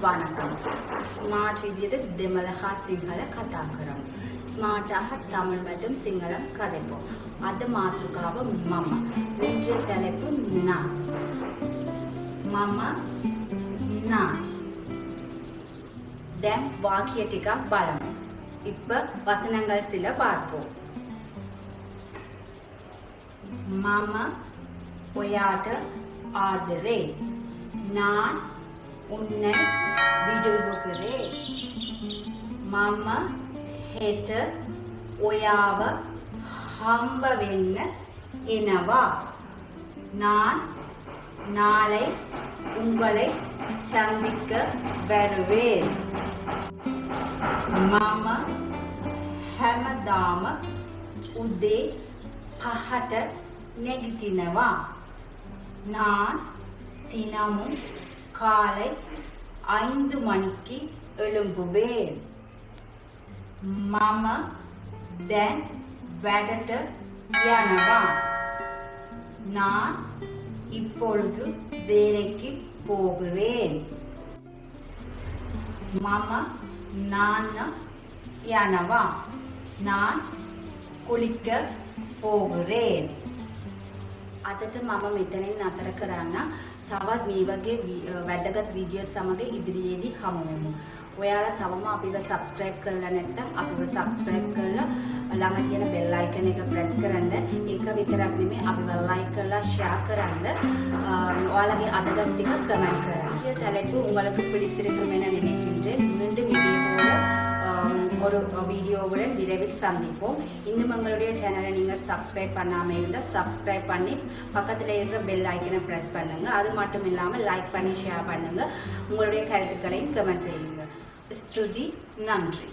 வணக்கம். ஸ்மார்ட் விதியது දෙමළහා සිංහල කතා කරමු. ஸ்மார்ட்டாக தமிழ் மற்றும் சிங்களம் கதைப்போம். அது මාතෘකාව මම. இன்றைய தலைப்பு நான். මම நான். දැන් වාක්‍ය ටිකක් බලමු. இப்ப வசனங்கள் சில பார்ப்போம். මම ඔයාට ආදරේ. நான் உன்னை விடுவிக்கிறேன். මම හෙට ඔයාව හම්බ වෙන්න එනවා. நான் நாளை உங்களை சந்திக்க வருவேன். මම හැමදාම උදේ 5ට නැගිටිනවා. நான் தினமும் காலை 5 மணிக்கு எழும்புவேன். මම දැන් වැඩට යනවා. நான் இப்பொழுது வேலைக்கு போகிறேன். මම නාන්න යනවා. நான் குளிக்க போகிறேன். අදට මම මෙතනින් නතර කරන්න. තවත් මේ වගේ වැදගත් වීඩියෝ සමග ඉදිරියේදී හමු වෙමු. ඔයාලා තවම අපිව subscribe කරලා නැත්නම් අපිව subscribe කරලා ළඟ තියෙන bell icon එක press කරන්න. ඒක විතරක් නෙමෙයි අපිව like කරලා share කරන්න. ඔයාලගේ අදහස් ටික comment කරන්න. இந்த தலைப்பு உங்களுக்கு பிடித்திருக்கும் என நினைக்கின்றேன். மீண்டும் ஒரு வீடியோவுடன் விரைவில் சந்திப்போம். இன்னும் உங்களுடைய சேனலை நீங்கள் சப்ஸ்கிரைப் பண்ணாமல் இருந்தால் சப்ஸ்கிரைப் பண்ணி பக்கத்தில் இருக்கிற பெல் ஐக்கனை ப்ரெஸ் பண்ணுங்க. அது மட்டும் இல்லாமல் லைக் பண்ணி ஷேர் பண்ணுங்க. உங்களுடைய கருத்துக்களையும் கமெண்ட் செய்யுங்க. ஸ்ருதி, நன்றி.